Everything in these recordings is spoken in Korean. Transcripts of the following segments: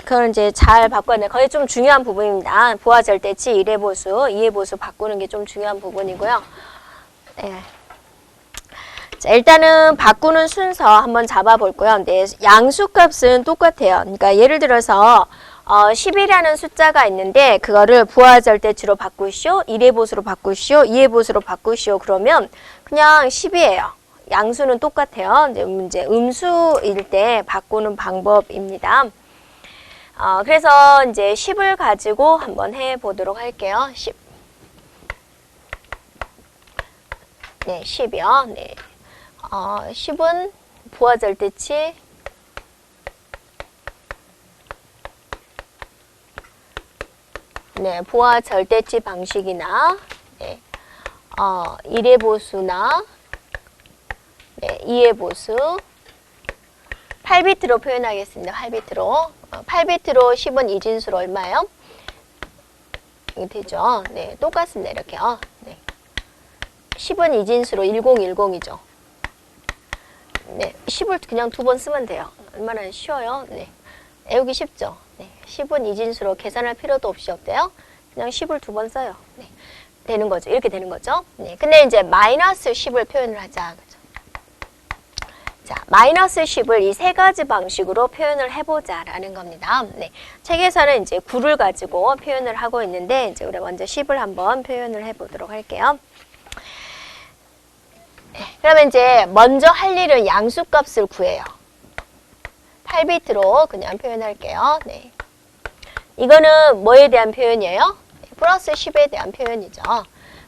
그걸 이제 잘 바꿔야 돼. 거의 좀 중요한 부분입니다. 부하 절대치 1의 보수, 2의 보수 바꾸는 게 좀 중요한 부분이고요. 네. 자, 일단은 바꾸는 순서 한번 잡아볼고요. 근데 양수값은 똑같아요. 그러니까 예를 들어서 10이라는 숫자가 있는데 그거를 부하 절대치로 바꾸시오, 1의 보수로 바꾸시오, 2의 보수로 바꾸시오. 그러면 그냥 10이에요. 양수는 똑같아요. 이제 음수일 때 바꾸는 방법입니다. 그래서 이제 10을 가지고 한번 해보도록 할게요. 10. 네, 10이요. 네. 10은 부하 절대치 네, 부하 절대치 방식이나 네, 1의 보수나 네, 2의 보수 8비트로 표현하겠습니다. 8비트로 8비트로 10은 이진수로 얼마예요? 이게 되죠. 네, 똑같습니다. 이렇게요. 네. 10은 이진수로 1010이죠. 네, 10을 그냥 두 번 쓰면 돼요. 얼마나 쉬워요. 네, 외우기 쉽죠. 네, 10은 이진수로 계산할 필요도 없이 어때요? 그냥 10을 두 번 써요. 네, 되는 거죠. 이렇게 되는 거죠. 네, 근데 이제 마이너스 10을 표현을 하자. 그죠? 자, 마이너스 10을 이 세 가지 방식으로 표현을 해보자라는 겁니다. 네, 책에서는 이제 9를 가지고 표현을 하고 있는데 이제 우리 먼저 10을 한번 표현을 해보도록 할게요. 그러면 이제 먼저 할 일은 양수값을 구해요. 8비트로 그냥 표현할게요. 네. 이거는 뭐에 대한 표현이에요? 플러스 10에 대한 표현이죠.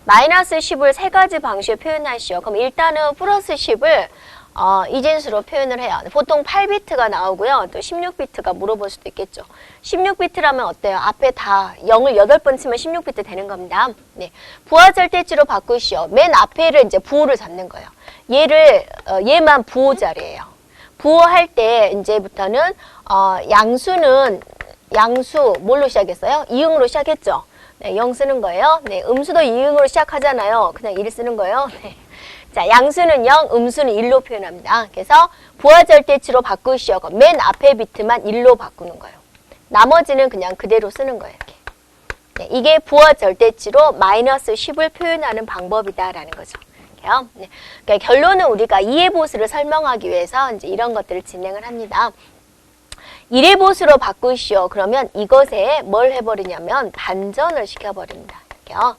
마이너스 10을 세 가지 방식으로 표현하시오. 그럼 일단은 플러스 10을 이진수로 표현을 해요. 보통 8비트가 나오고요. 또 16비트가 물어볼 수도 있겠죠. 16비트라면 어때요? 앞에 다 0을 8번 치면 16비트 되는 겁니다. 네. 부하 절대치로 바꾸시오. 맨 앞에를 이제 부호를 잡는 거예요. 얘만 부호 자리예요. 부호할 때 이제부터는 양수 뭘로 시작했어요? 이응으로 시작했죠. 네, 0 쓰는 거예요. 네, 음수도 이응으로 시작하잖아요. 그냥 1 쓰는 거예요. 네. 자, 양수는 0, 음수는 1로 표현합니다. 그래서 부하 절대치로 바꾸시오. 맨 앞에 비트만 1로 바꾸는 거예요. 나머지는 그냥 그대로 쓰는 거예요. 이렇게. 네, 이게 부하 절대치로 마이너스 10을 표현하는 방법이다라는 거죠. 네. 그러니까 결론은 우리가 2의 보수를 설명하기 위해서 이제 이런 것들을 진행을 합니다. 1의 보수로 바꾸시오. 그러면 이것에 뭘 해버리냐면 반전을 시켜버립니다. 이렇게요.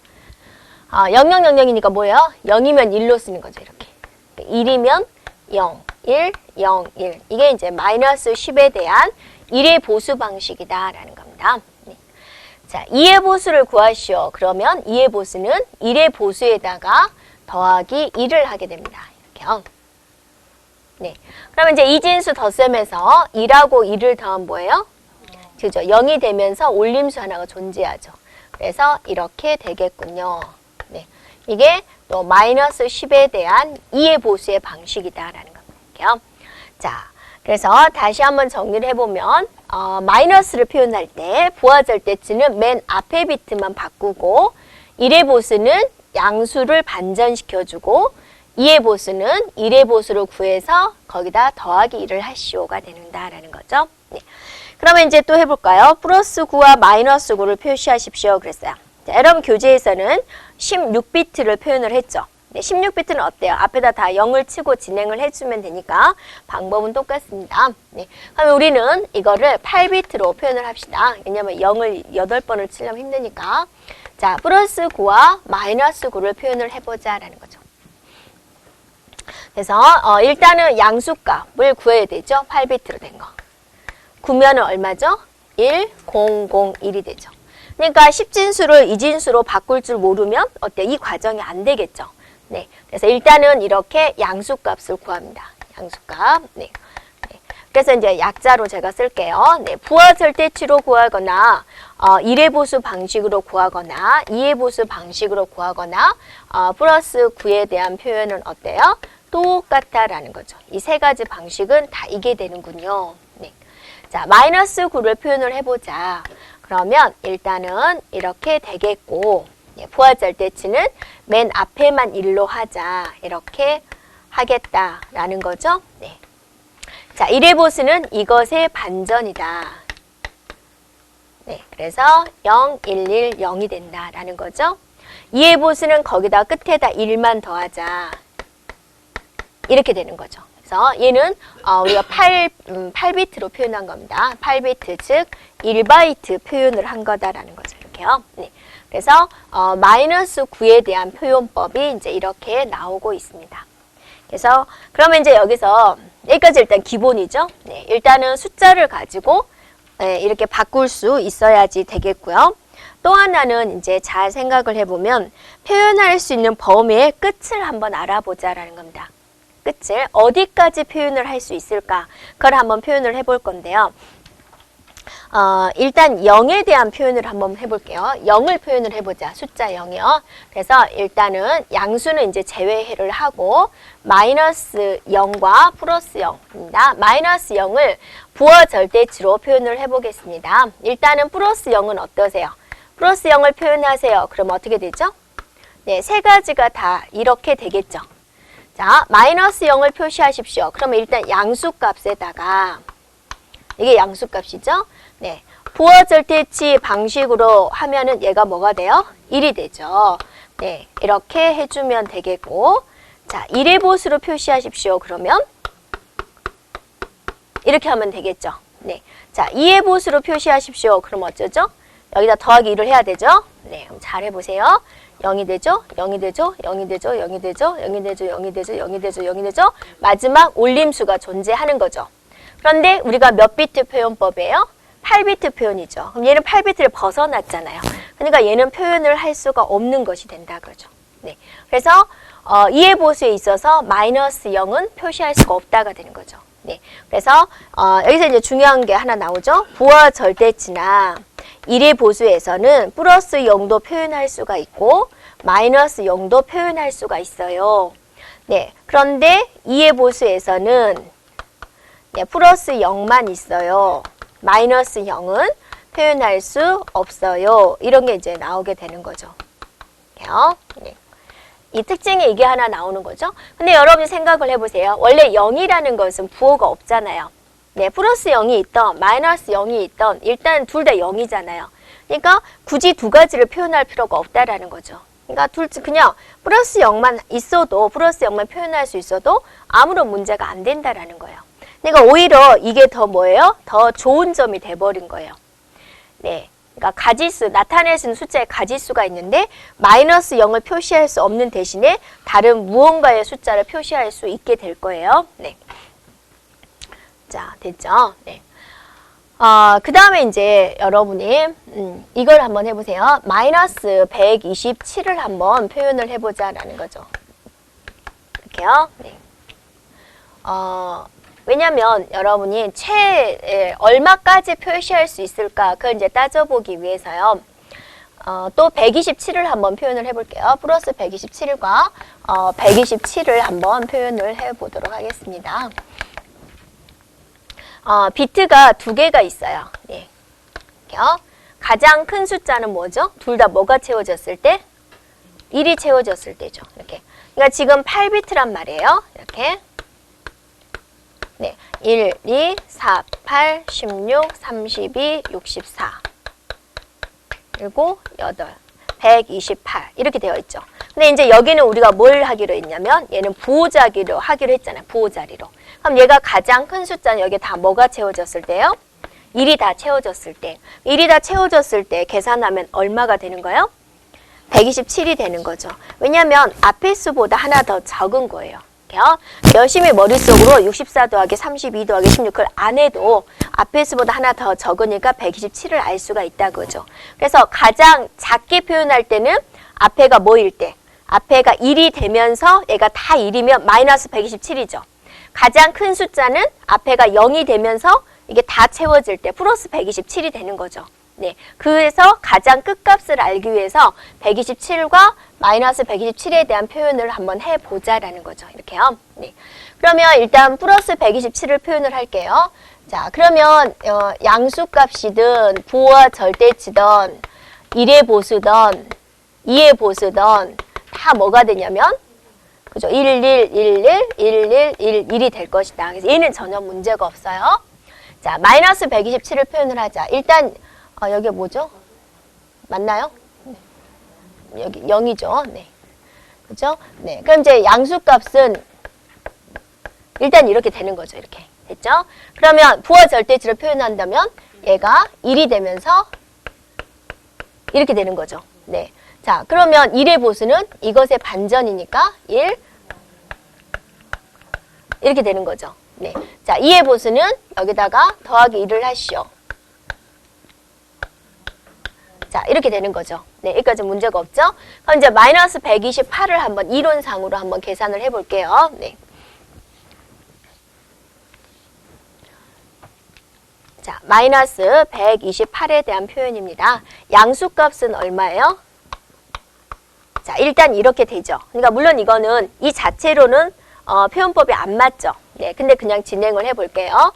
0000이니까 뭐예요? 0이면 1로 쓰는 거죠. 이렇게. 1이면 0, 1, 0, 1. 이게 이제 마이너스 10에 대한 1의 보수 방식이다라는 겁니다. 네. 자, 2의 보수를 구하시오. 그러면 2의 보수는 1의 보수에다가 더하기 1을 하게 됩니다. 이렇게요. 네. 그러면 이제 이진수 덧셈에서 2하고 1을 더하면 뭐예요? 그죠? 0이 되면서 올림수 하나가 존재하죠. 그래서 이렇게 되겠군요. 네. 이게 또 마이너스 10에 대한 2의 보수의 방식이다라는 겁니다. 자, 그래서 다시 한번 정리를 해보면 마이너스를 표현할 때 부하 절대치는 맨 앞에 비트만 바꾸고 1의 보수는 양수를 반전시켜주고 2의 보수는 1의 보수를 구해서 거기다 더하기 1을 하시오가 된다라는 거죠. 네. 그러면 이제 또 해볼까요? 플러스 9와 마이너스 9를 표시하십시오. 그랬어요. 자, 여러분 교재에서는 16비트를 표현을 했죠. 네, 16비트는 어때요? 앞에다 다 0을 치고 진행을 해주면 되니까 방법은 똑같습니다. 네. 그러면 우리는 이거를 8비트로 표현을 합시다. 왜냐면 0을 8번을 치려면 힘드니까. 자, 플러스 9와 마이너스 9를 표현을 해보자라는 거죠. 그래서 일단은 양수값을 구해야 되죠. 8비트로 된 거. 구면은 얼마죠? 1, 0, 0, 1이 되죠. 그러니까 10진수를 이진수로 바꿀 줄 모르면 어때요? 이 과정이 안 되겠죠. 네. 그래서 일단은 이렇게 양수값을 구합니다. 양수값. 네. 네. 그래서 이제 약자로 제가 쓸게요. 네. 부하 절대치로 구하거나 1의 보수 방식으로 구하거나 2의 보수 방식으로 구하거나 플러스 9에 대한 표현은 어때요? 똑같다라는 거죠. 이 세 가지 방식은 다 이게 되는군요. 네. 자, 마이너스 9를 표현을 해보자. 그러면 일단은 이렇게 되겠고 부하 절대치는 맨 앞에만 1로 하자. 이렇게 하겠다라는 거죠. 네. 자, 1의 보수는 이것의 반전이다. 네, 그래서 0, 1, 1, 0이 된다라는 거죠. 2의 보수는 거기다 끝에다 1만 더하자. 이렇게 되는 거죠. 그래서 얘는 우리가 8비트로 표현한 겁니다. 8비트, 즉 1바이트 표현을 한 거다라는 거죠. 이렇게요. 네. 그래서 마이너스 9에 대한 표현법이 이제 이렇게 나오고 있습니다. 그래서 그러면 이제 여기서 여기까지 일단 기본이죠. 네, 일단은 숫자를 가지고 네, 이렇게 바꿀 수 있어야지 되겠고요. 또 하나는 이제 잘 생각을 해보면 표현할 수 있는 범위의 끝을 한번 알아보자라는 겁니다. 끝을 어디까지 표현을 할 수 있을까? 그걸 한번 표현을 해볼 건데요. 일단 0에 대한 표현을 한번 해볼게요. 0을 표현을 해보자. 숫자 0이요. 그래서 일단은 양수는 이제 제외를 하고 마이너스 0과 플러스 0입니다. 마이너스 0을 부호 절대치로 표현을 해보겠습니다. 일단은 플러스 0은 어떠세요? 플러스 0을 표현하세요. 그럼 어떻게 되죠? 네, 세 가지가 다 이렇게 되겠죠. 자, 마이너스 0을 표시하십시오. 그러면 일단 양수값에다가 이게 양수값이죠? 네, 부호 절대치 방식으로 하면은 얘가 뭐가 돼요? 1이 되죠. 네, 이렇게 해주면 되겠고, 자, 1의 보수로 표시하십시오. 그러면 이렇게 하면 되겠죠. 네, 자, 2의 보수로 표시하십시오. 그럼 어쩌죠? 여기다 더하기 1을 해야 되죠? 네, 그럼 잘 해보세요. 0이 되죠? 0이 되죠? 0이 되죠? 0이 되죠? 0이 되죠? 0이 되죠? 0이 되죠? 0이 되죠? 마지막 올림수가 존재하는 거죠. 그런데 우리가 몇 비트 표현법이에요? 8비트 표현이죠. 그럼 얘는 8비트를 벗어났잖아요. 그러니까 얘는 표현을 할 수가 없는 것이 된다 그러죠. 네. 그래서 2의 보수에 있어서 마이너스 0은 표시할 수가 없다가 되는 거죠. 네. 그래서 여기서 이제 중요한 게 하나 나오죠. 부호 절대치나 1의 보수에서는 플러스 0도 표현할 수가 있고 마이너스 0도 표현할 수가 있어요. 네. 그런데 2의 보수에서는 네, 플러스 0만 있어요. 마이너스 0은 표현할 수 없어요. 이런 게 이제 나오게 되는 거죠. 네. 이 특징에 이게 하나 나오는 거죠. 근데 여러분이 생각을 해보세요. 원래 0이라는 것은 부호가 없잖아요. 네, 플러스 0이 있던 마이너스 0이 있던 일단 둘 다 0이잖아요. 그러니까 굳이 두 가지를 표현할 필요가 없다라는 거죠. 그러니까 그냥 플러스 0만 있어도 플러스 0만 표현할 수 있어도 아무런 문제가 안 된다라는 거예요. 그러니까 오히려 이게 더 뭐예요? 더 좋은 점이 돼버린 거예요. 네, 그러니까 가지수, 나타낼 수 있는 숫자의 가지수가 있는데 마이너스 0을 표시할 수 없는 대신에 다른 무언가의 숫자를 표시할 수 있게 될 거예요. 네. 자, 됐죠? 네. 그 다음에 이제 여러분이 이걸 한번 해보세요. 마이너스 127을 한번 표현을 해보자라는 거죠. 이렇게요. 네. 왜냐면 여러분이 얼마까지 표시할 수 있을까 그걸 이제 따져보기 위해서요. 또 127을 한번 표현을 해볼게요. 플러스 127과 127을 한번 표현을 해보도록 하겠습니다. 비트가 두 개가 있어요. 네. 이렇게요. 가장 큰 숫자는 뭐죠? 둘 다 뭐가 채워졌을 때? 1이 채워졌을 때죠. 이렇게. 그러니까 지금 8비트란 말이에요. 이렇게. 네. 1, 2, 4, 8, 16, 32, 64. 그리고 8, 128. 이렇게 되어 있죠. 근데 이제 여기는 우리가 뭘 하기로 했냐면 얘는 부호자리로 하기로 했잖아요. 부호자리로. 그럼 얘가 가장 큰 숫자는 여기 다 뭐가 채워졌을 때요? 1이 다 채워졌을 때. 1이 다 채워졌을 때 계산하면 얼마가 되는 거예요? 127이 되는 거죠. 왜냐하면 앞의 수보다 하나 더 적은 거예요. 열심히 머릿속으로 64 더하기 32 더하기 16 그걸 안 해도 앞의 수보다 하나 더 적으니까 127을 알 수가 있다 그죠. 그래서 가장 작게 표현할 때는 앞에가 뭐일 때? 앞에가 1이 되면서 얘가 다 1이면 마이너스 127이죠. 가장 큰 숫자는 앞에가 0이 되면서 이게 다 채워질 때 플러스 127이 되는 거죠. 네, 그래서 가장 끝값을 알기 위해서 127과 마이너스 127에 대한 표현을 한번 해보자라는 거죠. 이렇게요. 네. 그러면 일단 플러스 127을 표현을 할게요. 자, 그러면 양수값이든 부호와 절대치든 1의 보수든 2의 보수든 다 뭐가 되냐면 그죠? 11, 11, 11, 11이 될 것이다. 그래서 얘는 전혀 문제가 없어요. 자, 마이너스 127을 표현을 하자. 일단 여기 뭐죠? 맞나요? 여기 0이죠. 네. 그죠? 네. 그럼 이제 양수값은 일단 이렇게 되는 거죠. 이렇게. 됐죠? 그러면 부하 절대치를 표현한다면 얘가 1이 되면서 이렇게 되는 거죠. 네. 자, 그러면 1의 보수는 이것의 반전이니까 1 이렇게 되는 거죠. 네. 자, 2의 보수는 여기다가 더하기 1을 하시오. 자, 이렇게 되는 거죠. 네, 여기까지 문제가 없죠? 그럼 이제 마이너스 128을 한번 이론상으로 한번 계산을 해볼게요. 네. 자, 마이너스 128에 대한 표현입니다. 양수값은 얼마예요? 자, 일단 이렇게 되죠. 그러니까 물론 이거는 이 자체로는 표현법이 안 맞죠. 네, 근데 그냥 진행을 해볼게요.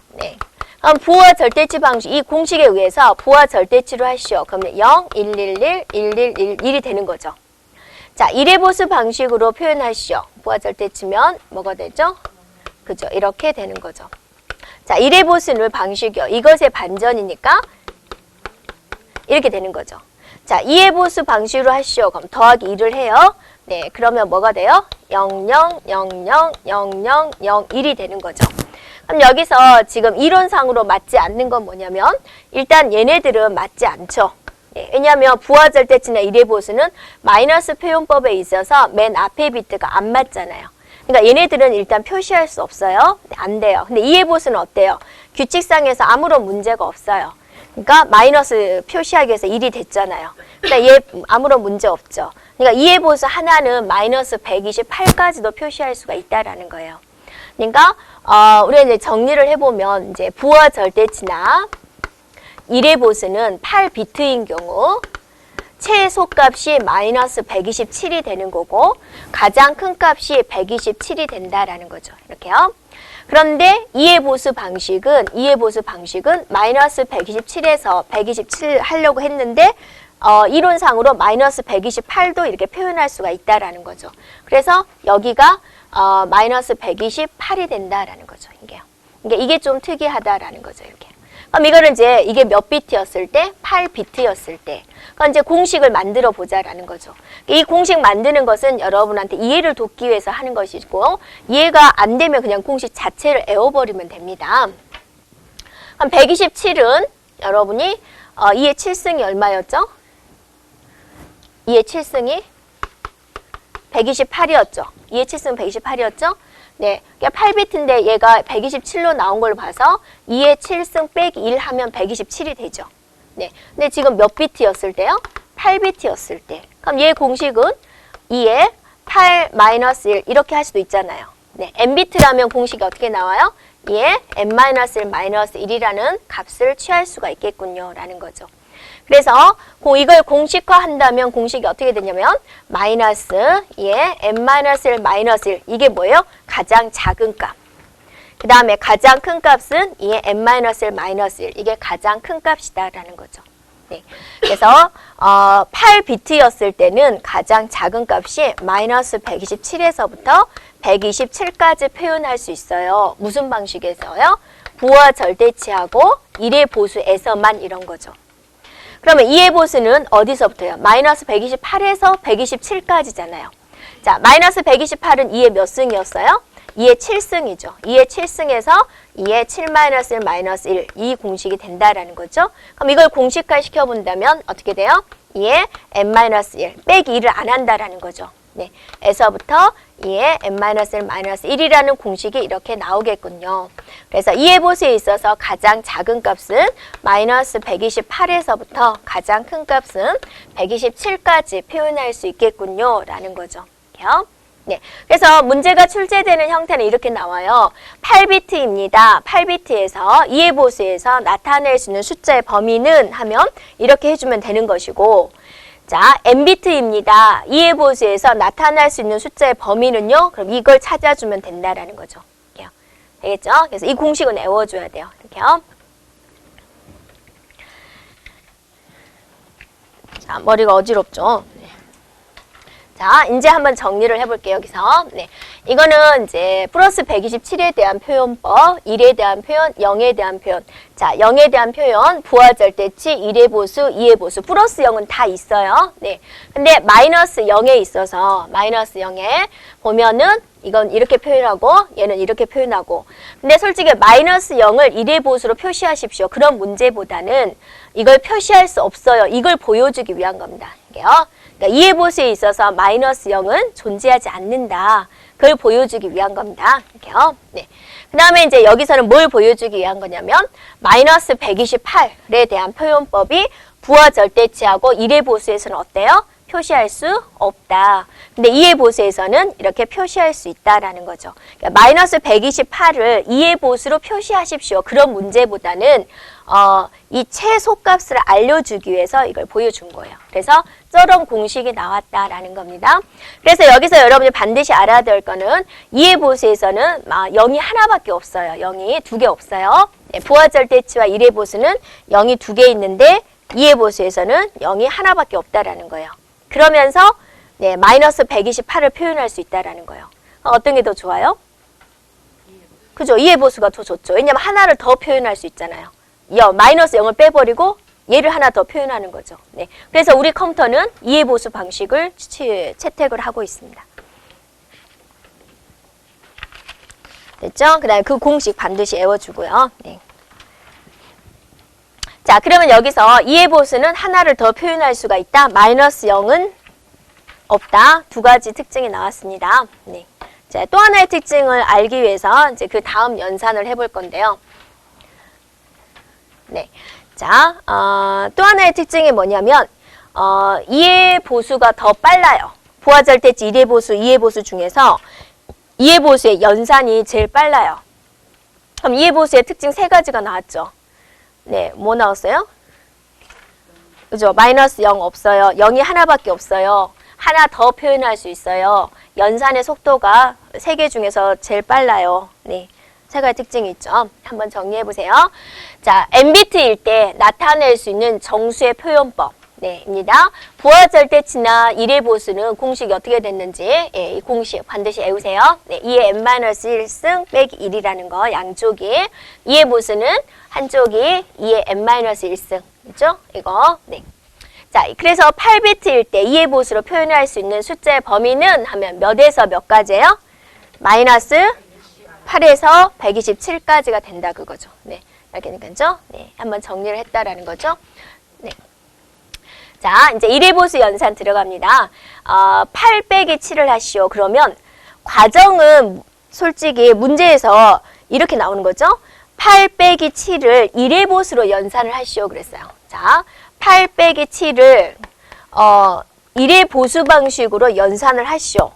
네. 그럼 부하 절대치 방식, 이 공식에 의해서 부하 절대치로 하시오. 그러면 0, 111, 111, 1이 되는 거죠. 자, 1의 보수 방식으로 표현하시오. 부하 절대치면 뭐가 되죠? 그죠? 이렇게 되는 거죠. 자, 1의 보수는 방식이요. 이것의 반전이니까 이렇게 되는 거죠. 자, 2의 보수 방식으로 하시오. 그럼 더하기 1을 해요. 네, 그러면 뭐가 돼요? 0, 0, 0, 0, 0, 0, 0, 1이 되는 거죠. 그럼 여기서 지금 이론상으로 맞지 않는 건 뭐냐면 일단 얘네들은 맞지 않죠. 예, 왜냐하면 부하절대치나 1의 보수는 마이너스 표현법에 있어서 맨 앞에 비트가 안 맞잖아요. 그러니까 얘네들은 일단 표시할 수 없어요. 네, 안 돼요. 근데 2의 보수는 어때요? 규칙상에서 아무런 문제가 없어요. 그러니까 마이너스 표시하기 위해서 1이 됐잖아요. 그러니까 얘 아무런 문제 없죠. 그러니까 2의 보수 하나는 마이너스 128까지도 표시할 수가 있다라는 거예요. 그러니까 우리가 이제 정리를 해보면 이제 부하 절대치나 1의 보수는 8비트인 경우 최소값이 마이너스 127이 되는 거고 가장 큰 값이 127이 된다라는 거죠. 이렇게요. 그런데 2의 보수 방식은 마이너스 127에서 127 하려고 했는데 이론상으로 마이너스 128도 이렇게 표현할 수가 있다라는 거죠. 그래서 여기가 마이너스 128이 된다라는 거죠. 이게 좀 특이하다라는 거죠. 이렇게. 그럼 이거는 이제 이게 몇 비트였을 때? 8비트였을 때. 그럼 이제 공식을 만들어 보자라는 거죠. 이 공식 만드는 것은 여러분한테 이해를 돕기 위해서 하는 것이고 이해가 안 되면 그냥 공식 자체를 외워버리면 됩니다. 그럼 127은 여러분이 2의 7승이 얼마였죠? 2의 7승이 128이었죠. 2의 7승 128이었죠? 네, 8비트인데 얘가 127로 나온 걸 봐서 2의 7승 빼기 1 하면 127이 되죠. 네, 근데 지금 몇 비트였을 때요? 8비트였을 때. 그럼 얘 공식은 2의 8 마이너스 1 이렇게 할 수도 있잖아요. 네, n비트라면 공식이 어떻게 나와요? 2의 n-1 마이너스 1이라는 값을 취할 수가 있겠군요. 라는 거죠. 그래서 이걸 공식화한다면 공식이 어떻게 되냐면 마이너스 2의 n-1 마이너스 1 이게 뭐예요? 가장 작은 값. 그 다음에 가장 큰 값은 2의 n-1 마이너스 1 이게 가장 큰 값이다 라는 거죠. 네. 그래서 8비트였을 때는 가장 작은 값이 마이너스 127에서부터 127까지 표현할 수 있어요. 무슨 방식에서요? 부하 절대치하고 1의 보수에서만 이런 거죠. 그러면 2의 보수는 어디서부터요? 마이너스 128에서 127까지잖아요. 자, 마이너스 128은 2의 몇 승이었어요? 2의 7승이죠. 2의 7승에서 2의 7 마이너스 1 마이너스 1 이 공식이 된다라는 거죠. 그럼 이걸 공식화 시켜본다면 어떻게 돼요? 2의 n-1 빼기 1을 안 한다라는 거죠. 네, 에서부터 2의 n-1 마이너스 1이라는 공식이 이렇게 나오겠군요. 그래서 2의 보수에 있어서 가장 작은 값은 마이너스 128에서부터 가장 큰 값은 127까지 표현할 수 있겠군요. 라는 거죠. 이렇게요. 네, 그래서 문제가 출제되는 형태는 이렇게 나와요. 8비트입니다. 8비트에서 2의 보수에서 나타낼 수 있는 숫자의 범위는 하면 이렇게 해주면 되는 것이고 자, n비트입니다. 2의 보수에서 나타날 수 있는 숫자의 범위는요. 그럼 이걸 찾아주면 된다라는 거죠. 이렇게요. 되겠죠? 그래서 이 공식은 외워줘야 돼요. 이렇게요. 자, 머리가 어지럽죠? 자, 이제 한번 정리를 해볼게요, 여기서. 네. 이거는 이제 플러스 127에 대한 표현법, 1에 대한 표현, 0에 대한 표현. 자, 0에 대한 표현, 부하절대치, 1의 보수, 2의 보수, 플러스 0은 다 있어요. 네. 근데 마이너스 0에 있어서, 마이너스 0에 보면은 이건 이렇게 표현하고, 얘는 이렇게 표현하고. 근데 솔직히 마이너스 0을 1의 보수로 표시하십시오. 그런 문제보다는 이걸 표시할 수 없어요. 이걸 보여주기 위한 겁니다. 이게요. 그러니까 2의 보수에 있어서 마이너스 0은 존재하지 않는다. 그걸 보여주기 위한 겁니다. 이렇게요. 네. 그 다음에 이제 여기서는 뭘 보여주기 위한 거냐면 마이너스 128에 대한 표현법이 부하절대치하고 1의 보수에서는 어때요? 표시할 수 없다. 근데 2의 보수에서는 이렇게 표시할 수 있다라는 거죠. 그러니까 마이너스 128을 2의 보수로 표시하십시오. 그런 문제보다는 이 최소값을 알려주기 위해서 이걸 보여준 거예요. 그래서 저런 공식이 나왔다라는 겁니다. 그래서 여기서 여러분이 반드시 알아야 될 거는 2의 보수에서는 0이 하나밖에 없어요. 0이 두 개 없어요. 네, 부하절대치와 1의 보수는 0이 두 개 있는데 2의 보수에서는 0이 하나밖에 없다라는 거예요. 그러면서 네, 마이너스 128을 표현할 수 있다라는 거예요. 어떤 게 더 좋아요? 그죠? 2의 보수가 더 좋죠. 왜냐면 하나를 더 표현할 수 있잖아요. 마이너스 0을 빼버리고 얘를 하나 더 표현하는 거죠. 네. 그래서 우리 컴퓨터는 2의 보수 방식을 채택을 하고 있습니다. 됐죠? 그 다음에 그 공식 반드시 외워주고요. 네. 자, 그러면 여기서 2의 보수는 하나를 더 표현할 수가 있다. 마이너스 0은 없다. 두 가지 특징이 나왔습니다. 네. 자, 또 하나의 특징을 알기 위해서 이제 그 다음 연산을 해볼 건데요. 네. 자, 또 하나의 특징이 뭐냐면 2의 보수가 더 빨라요. 부하절대치 1의 보수, 2의 보수 중에서 2의 보수의 연산이 제일 빨라요. 그럼 2의 보수의 특징 세 가지가 나왔죠. 네, 뭐 나왔어요? 그죠? 마이너스 0 없어요. 0이 하나밖에 없어요. 하나 더 표현할 수 있어요. 연산의 속도가 세 개 중에서 제일 빨라요. 네. 세 가지 특징이 있죠. 한번 정리해 보세요. 자, n비트일 때 나타낼 수 있는 정수의 표현법. 네, 입니다. 부하절대치나 1의 보수는 공식이 어떻게 됐는지, 예, 이 공식 반드시 외우세요. 네, 2의 n-1승 빼기 1이라는 거, 양쪽이. 2의 보수는 한쪽이 2의 n-1승. 그죠? 이거, 네. 자, 그래서 8비트일 때 2의 보수로 표현할 수 있는 숫자의 범위는 하면 몇에서 몇까지예요? 마이너스 8에서 127까지가 된다 그거죠. 네, 이렇게 되겠죠? 네, 한번 정리를 했다라는 거죠. 네. 자, 이제 1의 보수 연산 들어갑니다. 8 빼기 7을 하시오. 그러면 과정은 솔직히 문제에서 이렇게 나오는 거죠. 8 빼기 7을 1의 보수로 연산을 하시오 그랬어요. 자, 8 빼기 7을 1의 보수 방식으로 연산을 하시오.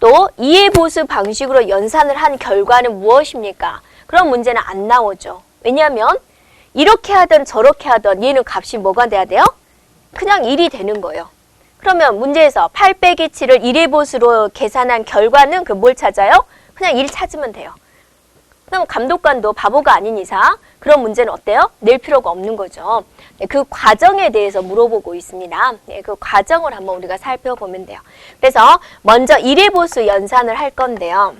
또 2의 보수 방식으로 연산을 한 결과는 무엇입니까? 그런 문제는 안 나오죠. 왜냐하면 이렇게 하든 저렇게 하든 얘는 값이 뭐가 돼야 돼요? 그냥 1이 되는 거예요. 그러면 문제에서 8 빼기 7을 1의 보수로 계산한 결과는 그 뭘 찾아요? 그냥 1 찾으면 돼요. 그럼 감독관도 바보가 아닌 이상 그런 문제는 어때요? 낼 필요가 없는 거죠. 네, 그 과정에 대해서 물어보고 있습니다. 네, 그 과정을 한번 우리가 살펴보면 돼요. 그래서 먼저 1의 보수 연산을 할 건데요.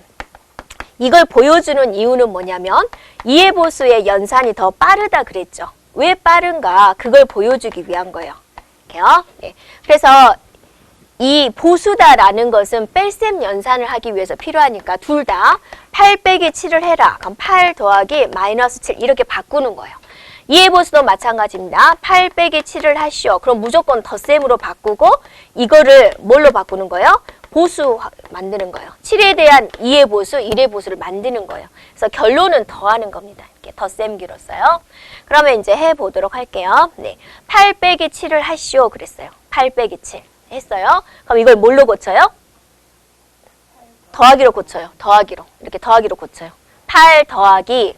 이걸 보여주는 이유는 뭐냐면 2의 보수의 연산이 더 빠르다 그랬죠. 왜 빠른가? 그걸 보여주기 위한 거예요. 이렇게요. 네, 그래서 이 보수다라는 것은 뺄셈 연산을 하기 위해서 필요하니까 둘 다 8 빼기 7을 해라. 그럼 8 더하기 마이너스 7 이렇게 바꾸는 거예요. 2의 보수도 마찬가지입니다. 8 빼기 7을 하시오. 그럼 무조건 덧셈으로 바꾸고 이거를 뭘로 바꾸는 거예요? 보수 만드는 거예요. 7에 대한 2의 보수, 1의 보수를 만드는 거예요. 그래서 결론은 더하는 겁니다. 이렇게 덧셈기로써요. 그러면 이제 해보도록 할게요. 네, 8 빼기 7을 하시오 그랬어요. 8 빼기 7 했어요. 그럼 이걸 뭘로 고쳐요? 더하기로 고쳐요. 더하기로. 이렇게 더하기로 고쳐요. 8 더하기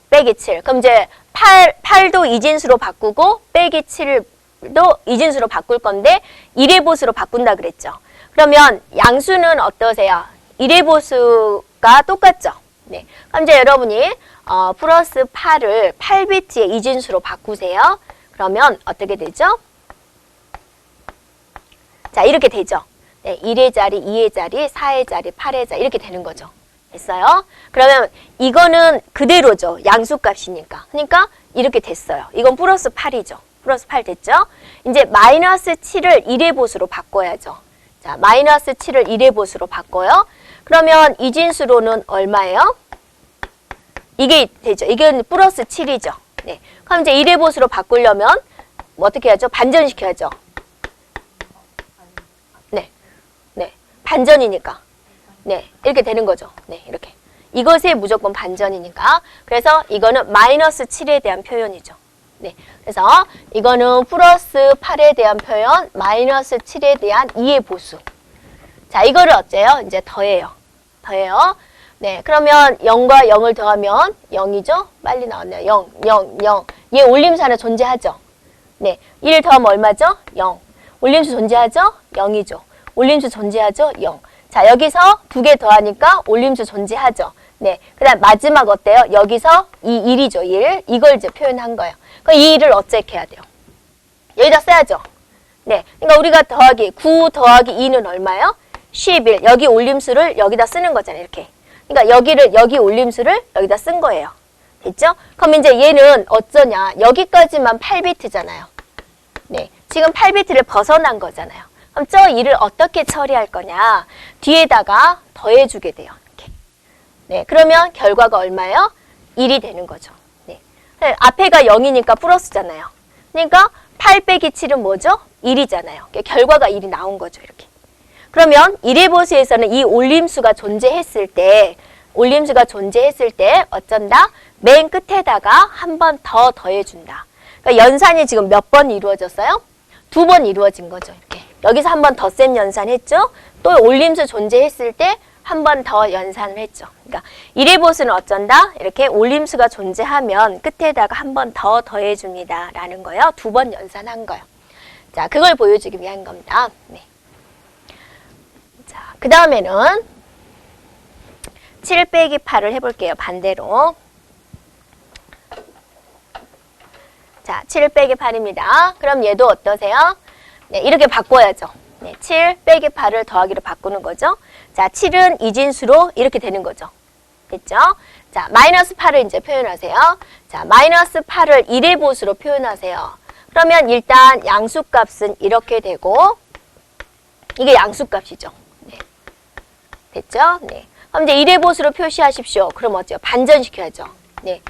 빼기 7. 그럼 이제 8도 이진수로 바꾸고 빼기 7도 이진수로 바꿀 건데 1의 보수로 바꾼다 그랬죠. 그러면 양수는 어떠세요? 1의 보수가 똑같죠? 네. 그럼 이제 여러분이 플러스 8을 8비트의 이진수로 바꾸세요. 그러면 어떻게 되죠? 자, 이렇게 되죠. 네, 1의 자리, 2의 자리, 4의 자리, 8의 자리 이렇게 되는 거죠. 됐어요? 그러면 이거는 그대로죠. 양수값이니까. 그러니까 이렇게 됐어요. 이건 플러스 8이죠. 플러스 8 됐죠? 이제 마이너스 7을 1의 보수로 바꿔야죠. 자, 마이너스 7을 1의 보수로 바꿔요. 그러면 이진수로는 얼마예요? 이게 되죠. 이게 플러스 7이죠. 네. 그럼 이제 1의 보수로 바꾸려면 뭐 어떻게 해야죠? 반전시켜야죠. 네. 네. 반전이니까. 네. 이렇게 되는 거죠. 네. 이렇게. 이것이 무조건 반전이니까. 그래서 이거는 마이너스 7에 대한 표현이죠. 네. 그래서 이거는 플러스 8에 대한 표현, 마이너스 7에 대한 2의 보수. 자, 이거를 어째요? 이제 더해요. 더해요. 네. 그러면 0과 0을 더하면 0이죠? 빨리 나왔네요. 0, 0, 0. 얘 올림수 존재하죠? 네. 1 더하면 얼마죠? 0. 올림수 존재하죠? 0이죠. 올림수 존재하죠? 0. 자, 여기서 2개 더하니까 올림수 존재하죠? 네. 그 다음 마지막 어때요? 여기서 이 1이죠. 1. 이걸 이제 표현한 거예요. 그럼 이 1을 어떻게 해야 돼요? 여기다 써야죠. 네. 그러니까 우리가 더하기, 9 더하기 2는 얼마예요? 11. 여기 올림수를 여기다 쓰는 거잖아요. 이렇게. 그러니까 여기 올림수를 여기다 쓴 거예요. 됐죠? 그럼 이제 얘는 어쩌냐. 여기까지만 8비트잖아요. 네. 지금 8비트를 벗어난 거잖아요. 그럼 저 2를 어떻게 처리할 거냐. 뒤에다가 더해주게 돼요. 이렇게. 네. 그러면 결과가 얼마예요? 1이 되는 거죠. 네. 앞에가 0이니까 플러스잖아요. 그러니까 8 빼기 7은 뭐죠? 1이잖아요. 결과가 1이 나온 거죠. 이렇게. 그러면 1의 보수에서는 이 올림수가 존재했을 때 어쩐다? 맨 끝에다가 한 번 더 더해준다. 그러니까 연산이 지금 몇 번 이루어졌어요? 2번 이루어진 거죠. 이렇게. 여기서 한 번 더 센 연산했죠? 또 올림수 존재했을 때 한 번 더 연산을 했죠. 그러니까 1의 보수는 어쩐다? 이렇게 올림수가 존재하면 끝에다가 한 번 더 더해줍니다. 라는 거예요. 2번 연산한 거예요. 자, 그걸 보여주기 위한 겁니다. 네. 자, 그 다음에는 7 빼기 8을 해볼게요. 반대로. 자, 7 빼기 8입니다. 그럼 얘도 어떠세요? 네, 이렇게 바꿔야죠. 네, 7 빼기 8을 더하기로 바꾸는 거죠. 자, 7은 이진수로 이렇게 되는 거죠. 됐죠? 자, 마이너스 8을 이제 표현하세요. 자, 마이너스 8을 1의 보수로 표현하세요. 그러면 일단 양수값은 이렇게 되고, 이게 양수값이죠. 네. 됐죠? 네. 그럼 이제 1의 보수로 표시하십시오. 그럼 어때요? 반전시켜야죠. 네.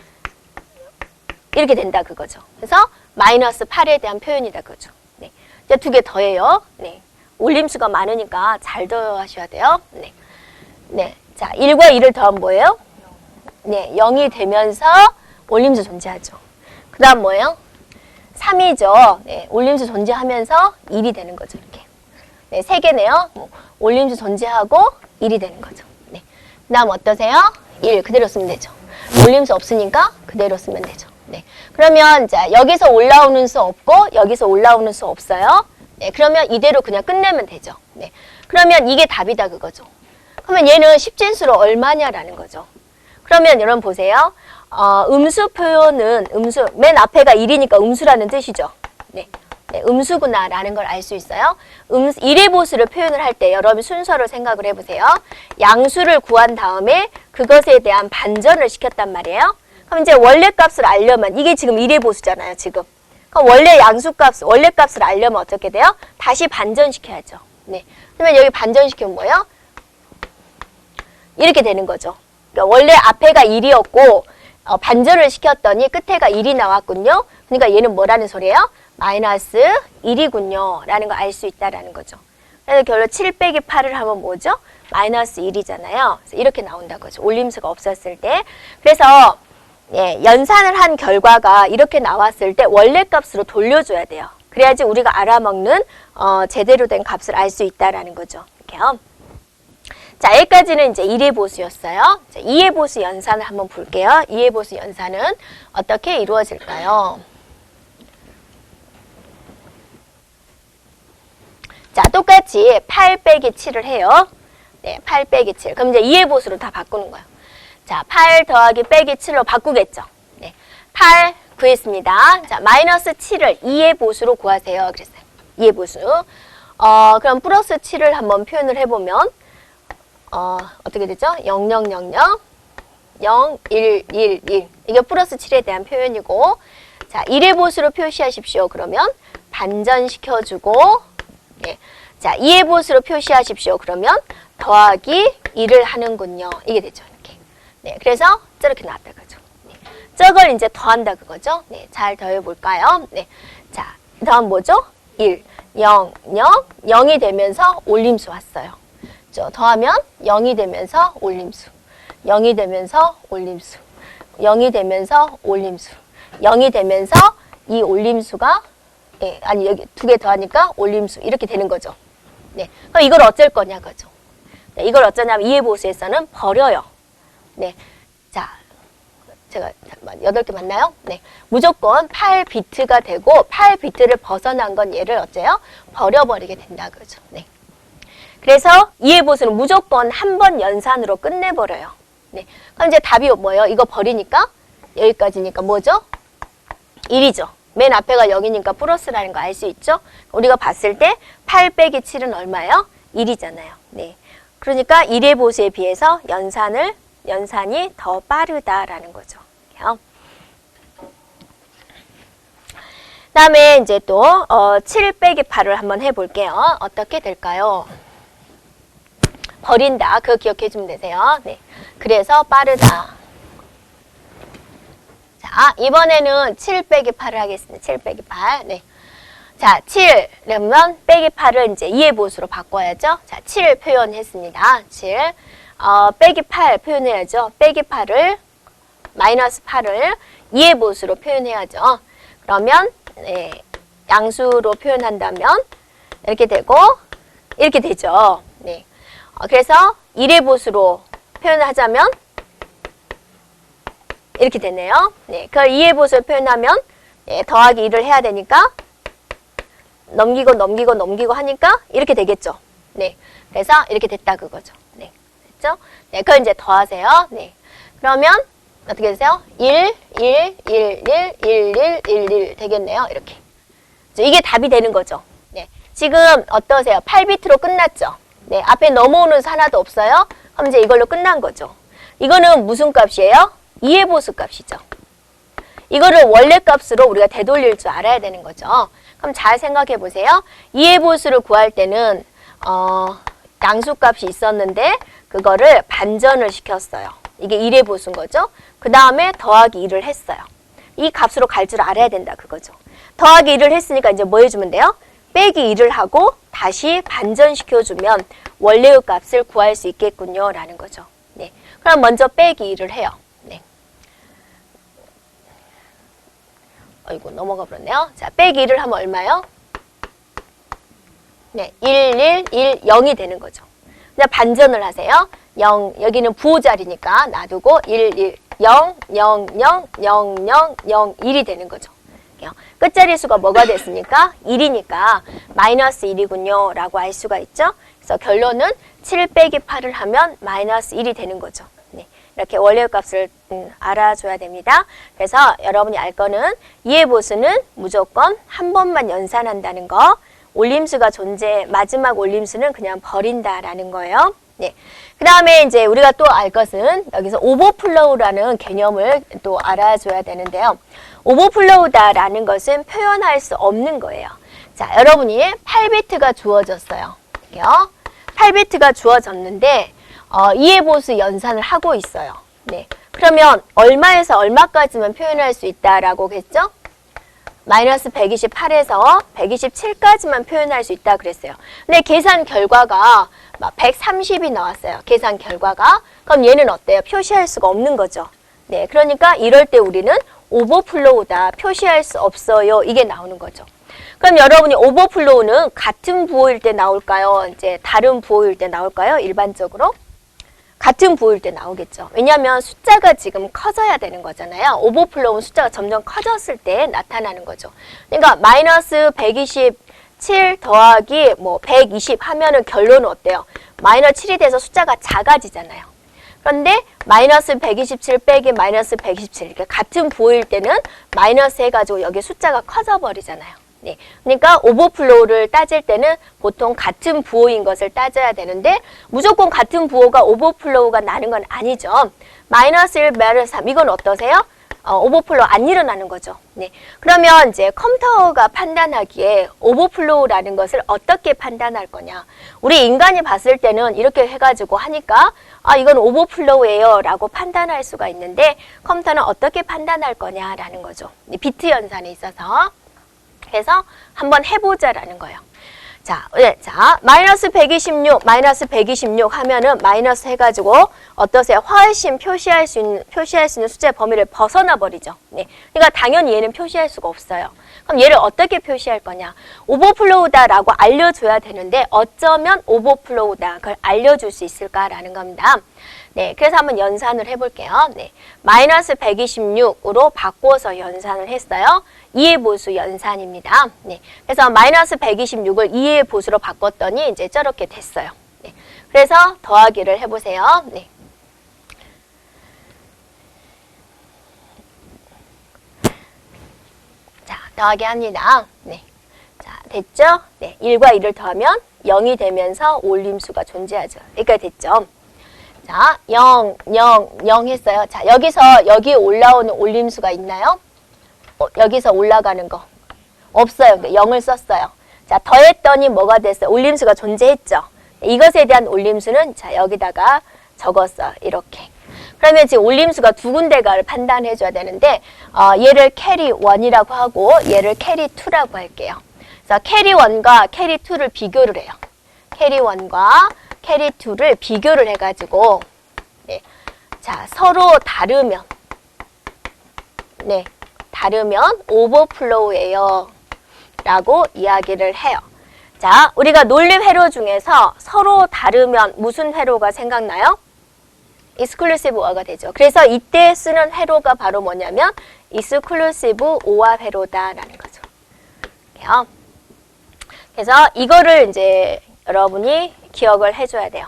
이렇게 된다 그거죠. 그래서 마이너스 8에 대한 표현이다 그거죠. 네. 이제 2개 더해요. 네. 올림수가 많으니까 잘 더하셔야 돼요. 네. 네. 자, 1과 2를 더하면 뭐예요? 네. 0이 되면서 올림수 존재하죠. 그 다음 뭐예요? 3이죠. 네. 올림수 존재하면서 1이 되는 거죠. 이렇게. 네. 3개네요. 올림수 존재하고 1이 되는 거죠. 네. 그 다음 어떠세요? 1 그대로 쓰면 되죠. 올림수 없으니까 그대로 쓰면 되죠. 네. 그러면 자, 여기서 올라오는 수 없고 여기서 올라오는 수 없어요. 네. 그러면 이대로 그냥 끝내면 되죠. 네. 그러면 이게 답이다 그거죠. 그러면 얘는 십진수로 얼마냐라는 거죠. 그러면 여러분 보세요. 음수 표현은 맨 앞에가 1이니까 음수라는 뜻이죠. 네. 네, 음수구나라는 걸 알 수 있어요. 1의 보수를 표현을 할 때 여러분 순서를 생각을 해보세요. 양수를 구한 다음에 그것에 대한 반전을 시켰단 말이에요. 그럼 이제 원래 값을 알려면 이게 지금 1의 보수잖아요. 지금. 그럼 원래 값을 알려면 어떻게 돼요? 다시 반전시켜야죠. 네. 그러면 여기 반전시키면 뭐예요? 이렇게 되는 거죠. 그러니까 원래 앞에가 1이었고 반전을 시켰더니 끝에가 1이 나왔군요. 그러니까 얘는 뭐라는 소리예요? 마이너스 1이군요. 라는 걸 알 수 있다라는 거죠. 그래서 결국 7 빼기 8을 하면 뭐죠? 마이너스 1이잖아요. 그래서 이렇게 나온다는 거죠. 올림수가 없었을 때. 그래서 예, 연산을 한 결과가 이렇게 나왔을 때 원래 값으로 돌려줘야 돼요. 그래야지 우리가 알아먹는 제대로 된 값을 알 수 있다라는 거죠. 이렇게요. 자, 여기까지는 이제 1의 보수였어요. 자, 2의 보수 연산을 한번 볼게요. 2의 보수 연산은 어떻게 이루어질까요? 자, 똑같이 8 빼기 7을 해요. 네, 8 빼기 7. 그럼 이제 2의 보수로 다 바꾸는 거예요. 자, 8 더하기 빼기 7로 바꾸겠죠. 네, 8 구했습니다. 자, 마이너스 7을 2의 보수로 구하세요. 그랬어요. 2의 보수. 그럼 플러스 7을 한번 표현을 해보면, 어떻게 되죠? 0, 0, 0, 0, 0, 1, 1, 1. 이게 플러스 7에 대한 표현이고, 자, 1의 보수로 표시하십시오. 그러면 반전시켜주고, 예. 자, 2의 보수로 표시하십시오. 그러면 더하기 2를 하는군요. 이게 되죠. 이렇게. 네, 그래서 저렇게 나왔다 그죠. 네. 저걸 이제 더한다 그거죠. 네, 잘 더해볼까요? 네. 자, 다음 뭐죠? 1, 0, 0, 0이 되면서 올림수 왔어요. 더하면 0이 되면서 올림수, 0이 되면서 올림수, 0이 되면서 올림수, 0이 되면서 이 올림수가 예, 아니 여기 두 개 더하니까 올림수 이렇게 되는 거죠. 네, 그럼 이걸 어쩔 거냐 그죠. 네, 이걸 어쩌냐면 2의 보수에서는 버려요. 네, 자, 제가 잠깐만 8개 맞나요? 네, 무조건 8비트가 되고 8비트를 벗어난 건 얘를 어째요? 버려버리게 된다 그죠. 네. 그래서 2의 보수는 무조건 한 번 연산으로 끝내버려요. 네. 그럼 이제 답이 뭐예요? 이거 버리니까 여기까지니까 뭐죠? 1이죠. 맨 앞에가 0이니까 플러스라는 거 알 수 있죠? 우리가 봤을 때 8 빼기 7은 얼마예요? 1이잖아요. 네. 그러니까 1의 보수에 비해서 연산이 더 빠르다라는 거죠. 다음에 이제 또 7 빼기 8을 한번 해볼게요. 어떻게 될까요? 버린다. 그거 기억해 주면 되세요. 네. 그래서 빠르다. 자, 이번에는 7 빼기 8을 하겠습니다. 7 빼기 8. 네. 자, 7. 그러면 빼기 8을 이제 2의 보수로 바꿔야죠. 자, 7 표현했습니다. 7. 빼기 8 표현해야죠. 빼기 8을, 마이너스 8을 2의 보수로 표현해야죠. 그러면, 네. 양수로 표현한다면, 이렇게 되고, 이렇게 되죠. 네. 그래서 1의 보수로 표현을 하자면 이렇게 되네요. 네, 그걸 2의 보수로 표현하면 예, 더하기 2를 해야 되니까 넘기고 하니까 이렇게 되겠죠. 네, 그래서 이렇게 됐다 그거죠. 네, 됐죠? 네, 그걸 이제 더하세요. 네, 그러면 어떻게 되세요? 1, 1, 1, 1, 1, 1, 1, 1 되겠네요. 이렇게. 이게 답이 되는 거죠. 네, 지금 어떠세요? 8비트로 끝났죠? 네, 앞에 넘어오는 수 하나도 없어요. 그럼 이제 이걸로 끝난 거죠. 이거는 무슨 값이에요? 2의 보수 값이죠. 이거를 원래 값으로 우리가 되돌릴 줄 알아야 되는 거죠. 그럼 잘 생각해 보세요. 2의 보수를 구할 때는 양수 값이 있었는데 그거를 반전을 시켰어요. 이게 1의 보수인 거죠. 그 다음에 더하기 2를 했어요. 이 값으로 갈 줄 알아야 된다 그거죠. 더하기 2를 했으니까 이제 뭐 해주면 돼요? 빼기 2를 하고 다시 반전시켜주면 원래의 값을 구할 수 있겠군요. 라는 거죠. 네. 그럼 먼저 빼기 2를 해요. 네. 어이구, 넘어가 버렸네요. 자, 빼기 2를 하면 얼마요? 네. 1, 1, 1, 0이 되는 거죠. 그냥 반전을 하세요. 0, 여기는 부호 자리니까 놔두고 1, 1, 0, 0, 0, 0, 0, 0, 1이 되는 거죠. 끝자리 수가 뭐가 됐습니까? 1이니까 마이너스 1이군요 라고 알 수가 있죠. 그래서 결론은 7 빼기 8을 하면 마이너스 1이 되는 거죠. 네, 이렇게 원래의 값을 알아줘야 됩니다. 그래서 여러분이 알 거는 2의 보수는 무조건 한 번만 연산한다는 거, 올림수가 마지막 올림수는 그냥 버린다라는 거예요. 네. 그 다음에 이제 우리가 또 알 것은 여기서 오버플로우라는 개념을 또 알아줘야 되는데요. 오버플로우다라는 것은 표현할 수 없는 거예요. 자, 여러분이 8비트가 주어졌어요. 8비트가 주어졌는데 2의 보수 연산을 하고 있어요. 네. 그러면 얼마에서 얼마까지만 표현할 수 있다라고 했죠? 마이너스 128에서 127까지만 표현할 수 있다 그랬어요. 근데 계산 결과가 막 130이 나왔어요. 계산 결과가. 그럼 얘는 어때요? 표시할 수가 없는 거죠. 네, 그러니까 이럴 때 우리는 오버플로우다. 표시할 수 없어요. 이게 나오는 거죠. 그럼 여러분이 오버플로우는 같은 부호일 때 나올까요? 이제 다른 부호일 때 나올까요? 일반적으로? 같은 부호일 때 나오겠죠. 왜냐하면 숫자가 지금 커져야 되는 거잖아요. 오버플로우는 숫자가 점점 커졌을 때 나타나는 거죠. 그러니까 마이너스 127 더하기 뭐 120 하면은 결론은 어때요? 마이너스 7이 돼서 숫자가 작아지잖아요. 그런데 마이너스 127 빼기 마이너스 127 이렇게 같은 부호일 때는 마이너스 해가지고 여기 숫자가 커져 버리잖아요. 네. 그러니까 오버플로우를 따질 때는 보통 같은 부호인 것을 따져야 되는데 무조건 같은 부호가 오버플로우가 나는 건 아니죠. 마이너스 1, 마이너스 3 이건 어떠세요? 오버플로우 안 일어나는 거죠. 네. 그러면 이제 컴퓨터가 판단하기에 오버플로우라는 것을 어떻게 판단할 거냐. 우리 인간이 봤을 때는 이렇게 해가지고 하니까 이건 오버플로우예요 라고 판단할 수가 있는데 컴퓨터는 어떻게 판단할 거냐라는 거죠. 비트 연산에 있어서. 그래서 한번 해보자라는 거예요. 자, 마이너스 126 하면은 마이너스 해가지고 어떠세요? 훨씬 표시할 수 있는 숫자의 범위를 벗어나 버리죠. 네. 그러니까 당연히 얘는 표시할 수가 없어요. 그럼 얘를 어떻게 표시할 거냐? 오버플로우다라고 알려줘야 되는데 어쩌면 오버플로우다 그걸 알려줄 수 있을까라는 겁니다. 네, 그래서 한번 연산을 해볼게요. 네, 마이너스 126으로 바꿔서 연산을 했어요. 2의 보수 연산입니다. 네, 그래서 마이너스 126을 2의 보수로 바꿨더니 이제 저렇게 됐어요. 네, 그래서 더하기를 해보세요. 네. 자, 더하기 합니다. 네. 자, 됐죠? 네, 1과 2를 더하면 0이 되면서 올림수가 존재하죠. 여기까지 됐죠? 자, 0, 0, 0 했어요. 자, 여기서 여기 올라오는 올림수가 있나요? 여기서 올라가는 거 없어요. 0을 썼어요. 자, 더했더니 뭐가 됐어요? 올림수가 존재했죠. 이것에 대한 올림수는 자, 여기다가 적었어요. 이렇게. 그러면 지금 올림수가 두 군데가를 판단해 줘야 되는데 얘를 캐리 1이라고 하고 얘를 캐리 2라고 할게요. 그래서 캐리 1과 캐리 2를 비교를 해요. 캐리 1과 캐리 2를 비교를 해가지고 네. 자, 서로 다르면 네, 다르면 오버플로우예요 라고 이야기를 해요. 자, 우리가 논리 회로 중에서 서로 다르면 무슨 회로가 생각나요? exclusive or가 되죠. 그래서 이때 쓰는 회로가 바로 뭐냐면 exclusive or 회로다라는 거죠. 그래서 이거를 이제 여러분이 기억을 해줘야 돼요.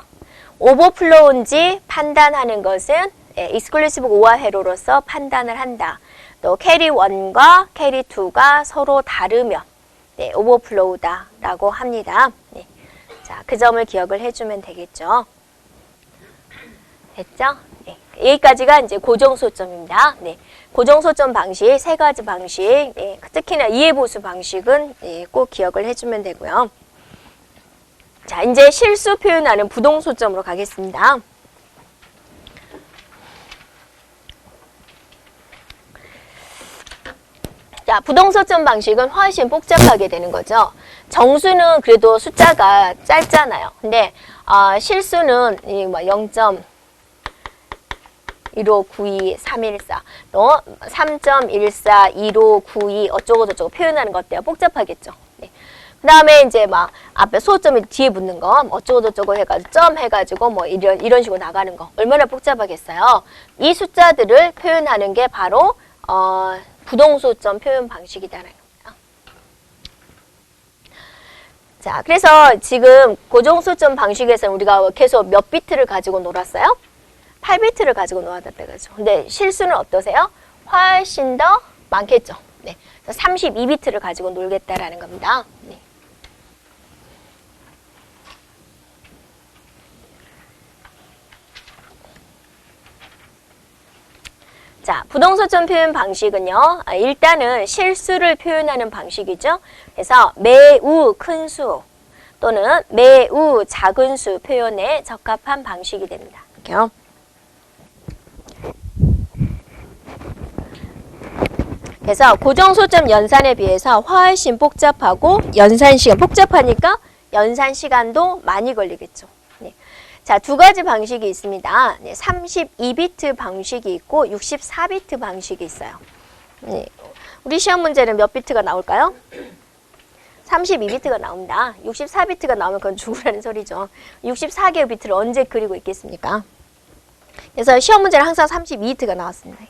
오버플로우인지 판단하는 것은 exclusive or 회로로서 판단을 한다. 또 캐리 1과 캐리 2가 서로 다르면 네, 오버플로우다 라고 합니다. 네. 자, 그 점을 기억을 해주면 되겠죠. 됐죠? 네. 여기까지가 이제 고정소점입니다. 네. 고정소점 방식, 세 가지 방식, 네. 특히나 이해보수 방식은 네, 꼭 기억을 해주면 되고요. 자, 이제 실수 표현하는 부동소점으로 가겠습니다. 자, 부동소점 방식은 훨씬 복잡하게 되는 거죠. 정수는 그래도 숫자가 짧잖아요. 근데 실수는 0.1592, 314, 또 3.14, 1592 어쩌고저쩌고 표현하는 것 어때요? 복잡하겠죠. 네. 그 다음에 이제 막 앞에 소점이 뒤에 붙는 거 어쩌고저쩌고 해가지고 점 해가지고 뭐 이런 식으로 나가는 거 얼마나 복잡하겠어요. 이 숫자들을 표현하는 게 바로 부동소점 표현 방식이다라는 겁니다. 자, 그래서 지금 고정소점 방식에서는 우리가 계속 몇 비트를 가지고 놀았어요? 8비트를 가지고 놀았다는 거죠. 근데 실수는 어떠세요? 훨씬 더 많겠죠. 네. 32비트를 가지고 놀겠다라는 겁니다. 네. 자, 부동소점 표현 방식은요. 일단은 실수를 표현하는 방식이죠. 그래서 매우 큰 수 또는 매우 작은 수 표현에 적합한 방식이 됩니다. 이렇게요. 그래서 고정소점 연산에 비해서 훨씬 복잡하고 연산시간 복잡하니까 연산시간도 많이 걸리겠죠. 네. 자, 두 가지 방식이 있습니다. 네, 32비트 방식이 있고 64비트 방식이 있어요. 네, 우리 시험 문제는 몇 비트가 나올까요? 32비트가 나옵니다. 64비트가 나오면 그건 죽으라는 소리죠. 64개의 비트를 언제 그리고 있겠습니까? 그래서 시험 문제는 항상 32비트가 나왔습니다.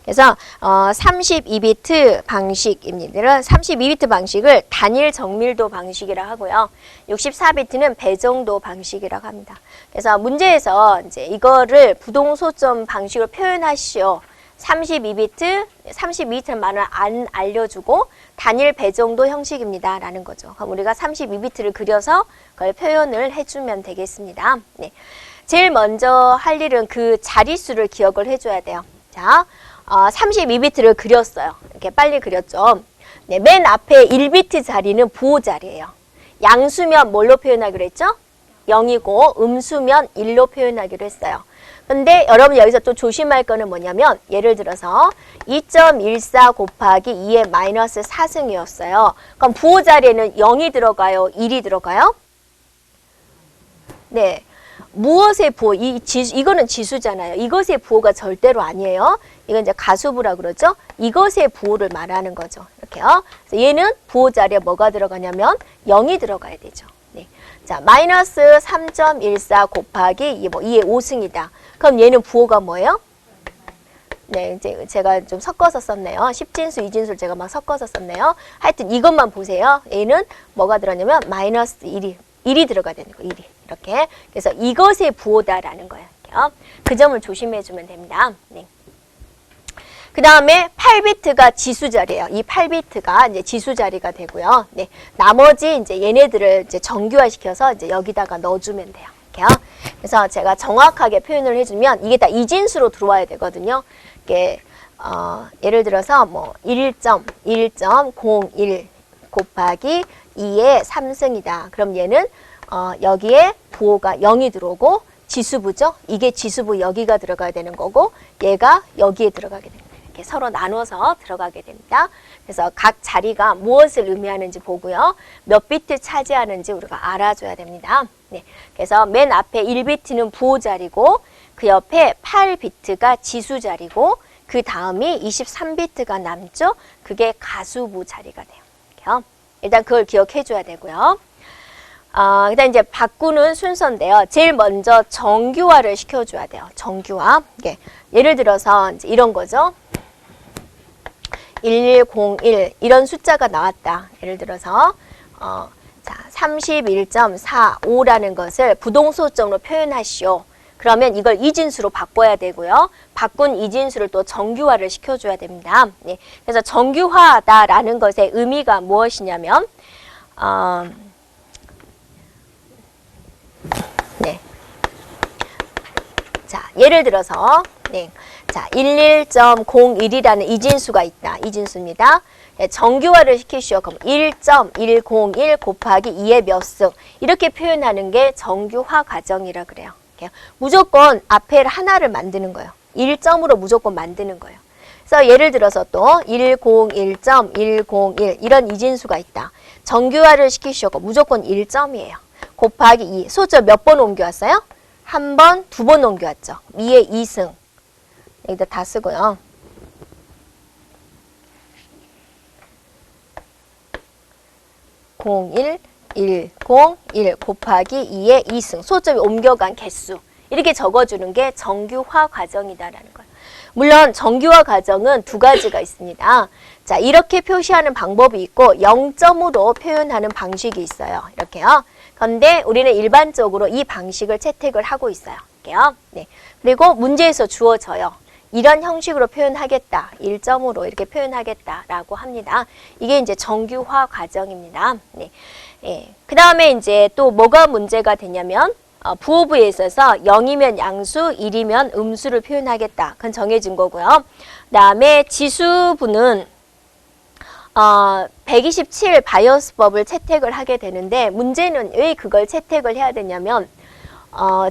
그래서 32비트 방식입니다. 32비트 방식을 단일 정밀도 방식이라 하고요. 64비트는 배정도 방식이라고 합니다. 그래서 문제에서 이제 이거를 부동소점 방식으로 표현하시오. 32비트는 말을 안 알려주고 단일 배정도 형식입니다. 라는 거죠. 그럼 우리가 32비트를 그려서 그걸 표현을 해주면 되겠습니다. 네. 제일 먼저 할 일은 그 자릿수를 기억을 해줘야 돼요. 자, 32비트를 그렸어요. 이렇게 빨리 그렸죠. 네, 맨 앞에 1비트 자리는 부호 자리예요. 양수면 뭘로 표현하기로 했죠? 0이고 음수면 1로 표현하기로 했어요. 근데 여러분 여기서 또 조심할 거는 뭐냐면 예를 들어서 2.14 곱하기 2의 마이너스 4승이었어요. 그럼 부호 자리에는 0이 들어가요? 1이 들어가요? 네. 무엇의 부호? 이거는 지수잖아요. 이것의 부호가 절대로 아니에요. 이건 이제 가수부라 그러죠. 이것의 부호를 말하는 거죠. 이렇게요. 그래서 얘는 부호 자리에 뭐가 들어가냐면 0이 들어가야 되죠. 네. 자, 마이너스 3.14 곱하기 2의 5승이다. 그럼 얘는 부호가 뭐예요? 네, 이제 제가 좀 섞어서 썼네요. 10진수, 2진수를 제가 막 섞어서 썼네요. 하여튼 이것만 보세요. 얘는 뭐가 들어가냐면 마이너스 1이 들어가야 되는 거, 1이. 이렇게. 그래서 이것의 부호다라는 거예요. 그 점을 조심해주면 됩니다. 네. 그 다음에 8비트가 지수 자리예요. 이 8비트가 이제 지수 자리가 되고요. 네. 나머지 이제 얘네들을 이제 정규화시켜서 이제 여기다가 넣어주면 돼요. 이렇게요. 그래서 제가 정확하게 표현을 해주면 이게 다 이진수로 들어와야 되거든요. 이게 예를 들어서 뭐 1.01 곱하기 2의 3승이다. 그럼 얘는 여기에 부호가 0이 들어오고 지수부죠. 이게 지수부 여기가 들어가야 되는 거고 얘가 여기에 들어가게 됩니다. 이렇게 서로 나눠서 들어가게 됩니다. 그래서 각 자리가 무엇을 의미하는지 보고요. 몇 비트 차지하는지 우리가 알아줘야 됩니다. 네. 그래서 맨 앞에 1비트는 부호 자리고 그 옆에 8비트가 지수 자리고 그 다음이 23비트가 남죠. 그게 가수부 자리가 돼요. 이렇게요. 일단 그걸 기억해 줘야 되고요. 그다음 이제 바꾸는 순서인데요. 제일 먼저 정규화를 시켜줘야 돼요. 정규화. 예. 예를 들어서 이제 이런 거죠. 1101 이런 숫자가 나왔다. 예를 들어서 자 31.45라는 것을 부동소점으로 표현하시오. 그러면 이걸 이진수로 바꿔야 되고요. 바꾼 이진수를 또 정규화를 시켜줘야 됩니다. 네. 그래서 정규화하다라는 것의 의미가 무엇이냐면 네. 자, 예를 들어서 네. 자, 11.01이라는 이진수가 있다. 이진수입니다. 네, 정규화를 시키시오. 그럼 1.101 곱하기 2의 몇 승. 이렇게 표현하는 게 정규화 과정이라 그래요. 무조건 앞에 하나를 만드는 거예요. 1점으로 무조건 만드는 거예요. 그래서 예를 들어서 또 101.101 이런 이진수가 있다. 정규화를 시키시오. 무조건 1점이에요. 곱하기 2. 소점 몇 번 옮겨왔어요? 한 번, 두 번 옮겨왔죠. 2의 2승. 여기다 다 쓰고요. (01) 101 곱하기 2의 2승. 소점이 옮겨간 개수. 이렇게 적어주는 게 정규화 과정이다라는 거예요. 물론 정규화 과정은 두 가지가 있습니다. 자, 이렇게 표시하는 방법이 있고 0점으로 표현하는 방식이 있어요. 이렇게요. 그런데 우리는 일반적으로 이 방식을 채택을 하고 있어요. 이렇게요. 네. 그리고 문제에서 주어져요. 이런 형식으로 표현하겠다. 1점으로 이렇게 표현하겠다라고 합니다. 이게 이제 정규화 과정입니다. 네. 예. 그 다음에 이제 또 뭐가 문제가 되냐면 부호부에 있어서 0이면 양수, 1이면 음수를 표현하겠다. 그건 정해진 거고요. 그 다음에 지수부는 127 바이어스법을 채택을 하게 되는데 문제는 왜 그걸 채택을 해야 되냐면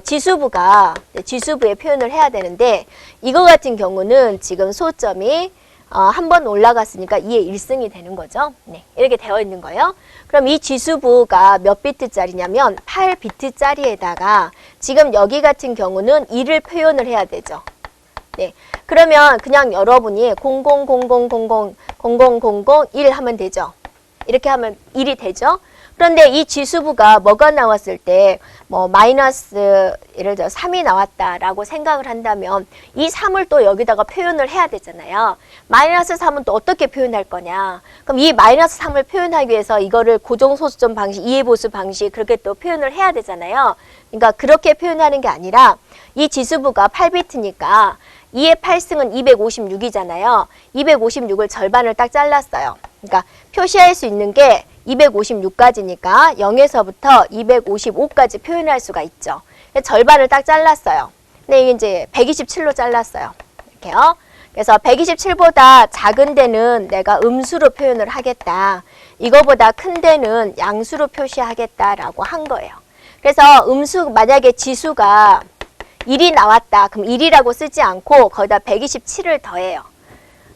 지수부의 표현을 해야 되는데 이거 같은 경우는 지금 소점이 한 번 올라갔으니까 2의 1승이 되는 거죠. 네, 이렇게 되어 있는 거예요. 그럼 이 지수부가 몇 비트짜리냐면 8비트짜리에다가 지금 여기 같은 경우는 1을 표현을 해야 되죠. 네, 그러면 그냥 여러분이 0000000001 하면 되죠. 이렇게 하면 1이 되죠. 그런데 이 지수부가 뭐가 나왔을 때 뭐 마이너스 예를 들어 3이 나왔다라고 생각을 한다면 이 3을 또 여기다가 표현을 해야 되잖아요. 마이너스 3은 또 어떻게 표현할 거냐. 그럼 이 마이너스 3을 표현하기 위해서 이거를 고정소수점 방식, 이해보수 방식 그렇게 또 표현을 해야 되잖아요. 그러니까 그렇게 표현하는 게 아니라 이 지수부가 8비트니까 2의 8승은 256이잖아요. 256을 절반을 딱 잘랐어요. 그러니까 표시할 수 있는 게 256가지니까 0에서부터 255까지 표현할 수가 있죠. 절반을 딱 잘랐어요. 근데 이게 이제 127로 잘랐어요. 이렇게요. 그래서 127보다 작은 데는 내가 음수로 표현을 하겠다. 이거보다 큰 데는 양수로 표시하겠다라고 한 거예요. 그래서 음수 만약에 지수가 1이 나왔다. 그럼 1이라고 쓰지 않고 거기다 127을 더해요.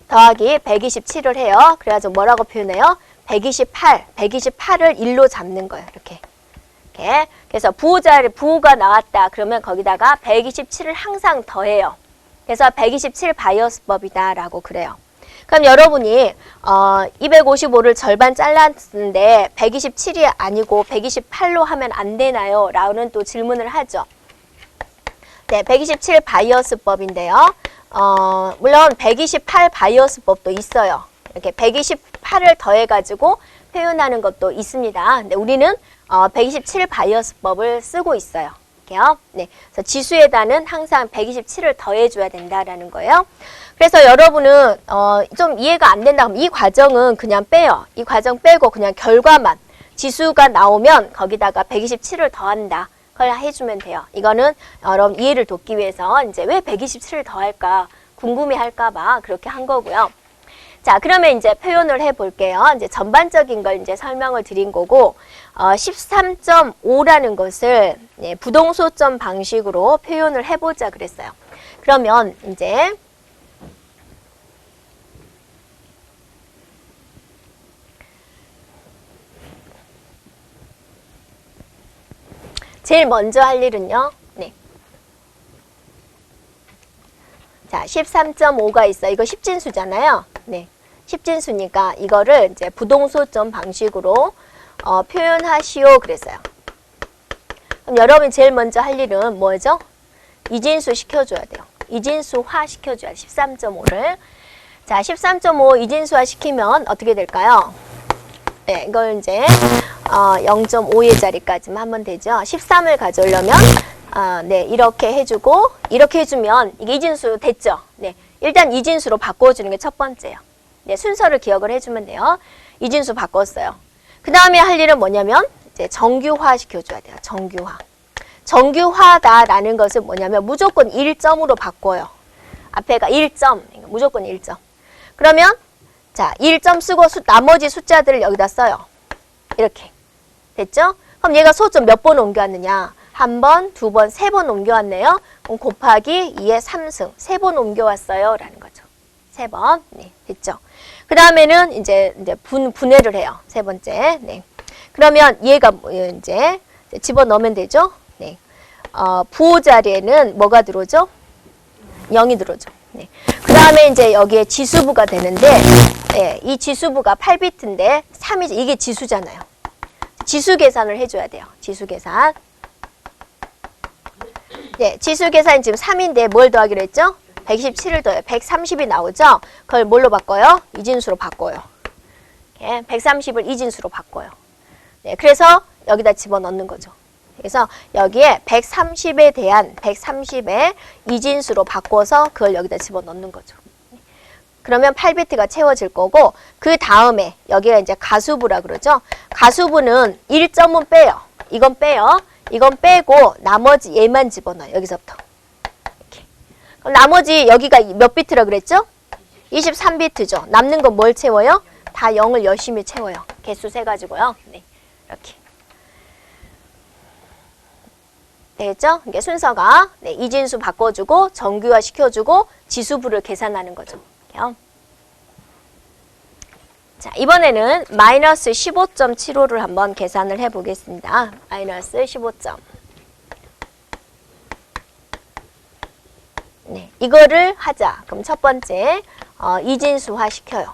더하기 127을 해요. 그래가지고 뭐라고 표현해요? 128을 1로 잡는 거예요. 이렇게. 그래서 부호가 나왔다. 그러면 거기다가 127을 항상 더해요. 그래서 127 바이어스법이다 라고 그래요. 그럼 여러분이 255를 절반 잘랐는데 127이 아니고 128로 하면 안 되나요? 라는 또 질문을 하죠. 네, 127 바이어스법인데요. 물론 128 바이어스법도 있어요. 이렇게 128을 더해가지고 표현하는 것도 있습니다. 근데 우리는 127 바이어스법을 쓰고 있어요. 이렇게요. 네, 그래서 지수에다는 항상 127을 더해줘야 된다라는 거예요. 그래서 여러분은 좀 이해가 안 된다 그러면 이 과정은 그냥 빼요. 이 과정 빼고 그냥 결과만 지수가 나오면 거기다가 127을 더한다. 그걸 해주면 돼요. 이거는 여러분 이해를 돕기 위해서 이제 왜 127을 더할까 궁금해할까 봐 그렇게 한 거고요. 자, 그러면 이제 표현을 해볼게요. 이제 전반적인 걸 이제 설명을 드린 거고, 13.5라는 것을 부동소점 방식으로 표현을 해보자 그랬어요. 그러면 이제 제일 먼저 할 일은요. 네. 자, 13.5가 있어요. 이거 10진수잖아요. 네. 10진수니까 이거를 이제 부동소점 방식으로 표현하시오 그랬어요. 그럼 여러분이 제일 먼저 할 일은 뭐죠? 이진수 시켜줘야 돼요. 이진수화 시켜줘야 돼요. 13.5를. 자, 13.5 이진수화 시키면 어떻게 될까요? 네, 이걸 이제 0.5의 자리까지만 하면 되죠. 13을 가져오려면 네, 이렇게 해주고 이렇게 해주면 이게 이진수 됐죠? 네, 일단 이진수로 바꿔주는 게 첫 번째예요. 네, 순서를 기억을 해주면 돼요. 이진수 바꿨어요. 그 다음에 할 일은 뭐냐면 이제 정규화 시켜줘야 돼요. 정규화. 정규화다라는 것은 뭐냐면 무조건 1점으로 바꿔요. 앞에가 1점, 무조건 1점. 그러면 자 1점 쓰고 나머지 숫자들을 여기다 써요. 이렇게. 됐죠? 그럼 얘가 소점 몇 번 옮겨왔느냐? 한 번, 두 번, 세 번 옮겨왔네요. 그럼 곱하기 2의 3승. 세 번 옮겨왔어요. 라는 거죠. 세 번. 네, 됐죠? 그 다음에는 이제 분해를 해요. 세 번째. 네. 그러면 얘가 이제 집어넣으면 되죠? 네. 부호 자리에는 뭐가 들어오죠? 0이 들어오죠. 네. 그 다음에 이제 여기에 지수부가 되는데, 네, 이 지수부가 8비트인데, 3이, 이게 지수잖아요. 지수 계산을 해줘야 돼요. 지수 계산. 네, 지수 계산이 지금 3인데 뭘 더하기로 했죠? 127을 더해요. 130이 나오죠? 그걸 뭘로 바꿔요? 이진수로 바꿔요. 네, 130을 이진수로 바꿔요. 네, 그래서 여기다 집어넣는 거죠. 그래서 여기에 130에 대한 130의 이진수로 바꿔서 그걸 여기다 집어넣는 거죠. 그러면 8비트가 채워질 거고 그 다음에 여기가 이제 가수부라 그러죠. 가수부는 1점은 빼요. 이건 빼요. 이건 빼고 나머지 얘만 집어넣어요. 여기서부터. 이렇게. 그럼 나머지 여기가 몇 비트라 그랬죠? 23비트죠. 남는 건 뭘 채워요? 다 0을 열심히 채워요. 개수 세가지고요. 네, 이렇게. 되겠죠? 이게 순서가 네, 이진수 바꿔주고 정규화 시켜주고 지수부를 계산하는 거죠. 이렇게요. 자, 이번에는 마이너스 15.75를 한번 계산을 해보겠습니다. 마이너스 15점. 네, 이거를 하자. 그럼 첫 번째 이진수화 시켜요.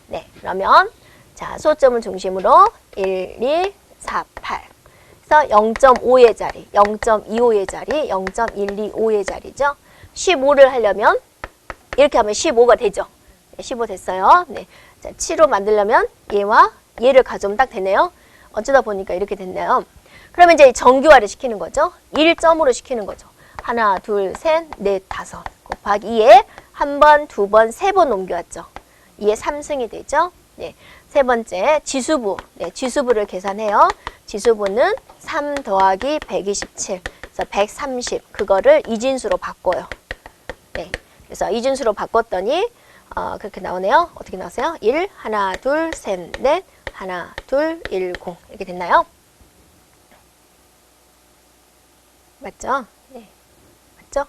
네, 그러면 자 소점을 중심으로 1, 2, 4, 8. 그래서 0.5의 자리, 0.25의 자리, 0.125의 자리죠. 15를 하려면 이렇게 하면 15가 되죠. 네, 15 됐어요. 네. 자, 7로 만들려면 얘와 얘를 가져오면 딱 되네요. 어쩌다 보니까 이렇게 됐네요. 그러면 이제 정규화를 시키는 거죠. 1점으로 시키는 거죠. 하나, 둘, 셋, 넷, 다섯 곱하기 2에 한 번, 두 번, 세 번 옮겨왔죠. 2의 3승이 되죠. 네. 세 번째, 지수부. 네, 지수부를 계산해요. 지수부는 3 더하기 127. 그래서 130. 그거를 이진수로 바꿔요. 네. 그래서 이진수로 바꿨더니, 그렇게 나오네요. 어떻게 나왔어요? 1, 하나, 둘, 셋, 넷, 하나, 둘, 1, 0. 이렇게 됐나요? 맞죠? 네. 맞죠?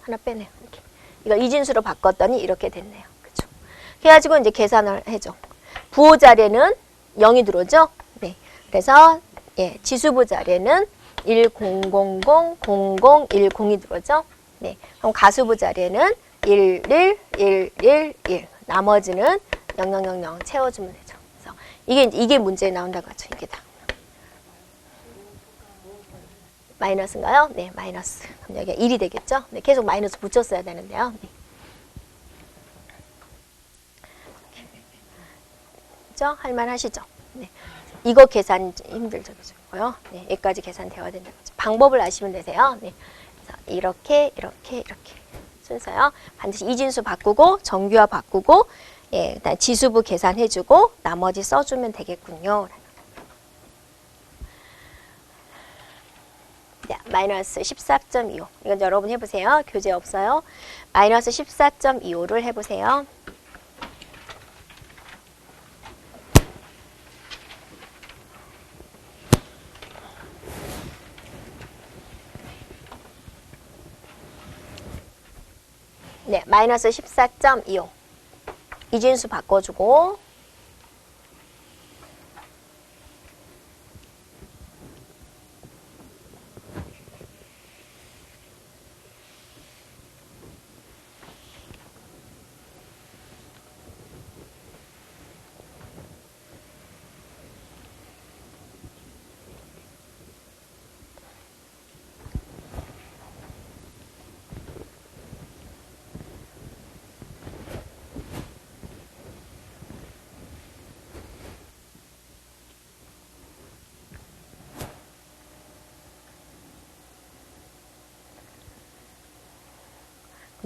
하나 빼네요. 이렇게. 이거 이진수로 바꿨더니 이렇게 됐네요. 그죠? 그래가지고 이제 계산을 해줘. 부호 자리에는 0이 들어오죠? 네. 그래서, 예, 지수부 자리에는 1, 0, 0, 0, 0, 0, 1, 0이 들어오죠? 네. 그럼 가수부 자리에는 1, 1, 1, 1, 1. 나머지는 0, 0, 0, 0 채워주면 되죠. 그래서 이게 문제에 나온다고 하죠. 이게 다. 마이너스인가요? 네, 마이너스. 그럼 여기가 1이 되겠죠? 네, 계속 마이너스 붙였어야 되는데요. 네. 그죠? 할만하시죠? 네. 이거 계산 힘들죠? 그죠? 네, 여기까지 계산되어야 된다고 하죠. 방법을 아시면 되세요. 네. 그래서 이렇게 순서요. 반드시 이진수 바꾸고 정규화 바꾸고 예, 일단 지수부 계산해주고 나머지 써주면 되겠군요. 네, 마이너스 14.25. 이건 여러분 해보세요. 교재 없어요. 마이너스 14.25를 해보세요. 네, 마이너스 14.25. 이진수 바꿔주고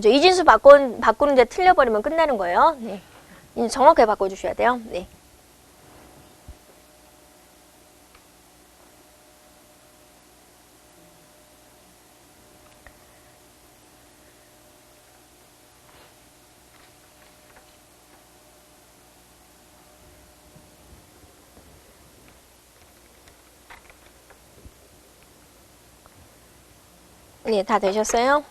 이진수 바꾸는데 틀려버리면 끝나는 거예요. 네. 정확하게 바꿔주셔야 돼요. 네. 네, 다 되셨어요?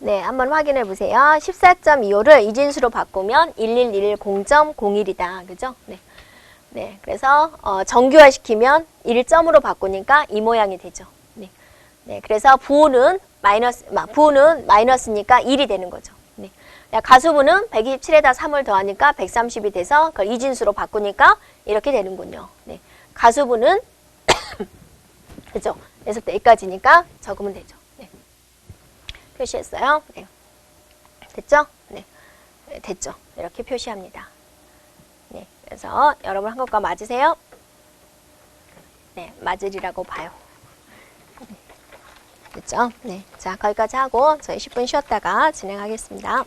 네, 한번 확인해 보세요. 14.25를 이진수로 바꾸면 11110.01이다. 그죠? 네. 네, 그래서 정규화 시키면 1점으로 바꾸니까 이 모양이 되죠. 네. 네, 그래서 부호는 마이너스니까 1이 되는 거죠. 네. 가수부는 127에다 3을 더하니까 130이 돼서 그걸 이진수로 바꾸니까 이렇게 되는군요. 네. 가수부는 그죠? 그래서 여기까지니까 적으면 되죠. 네. 표시했어요. 네. 됐죠? 네. 네, 됐죠? 이렇게 표시합니다. 네. 그래서 여러분 한 것과 맞으세요? 네. 맞으리라고 봐요. 됐죠? 네. 자, 거기까지 하고 저희 10분 쉬었다가 진행하겠습니다.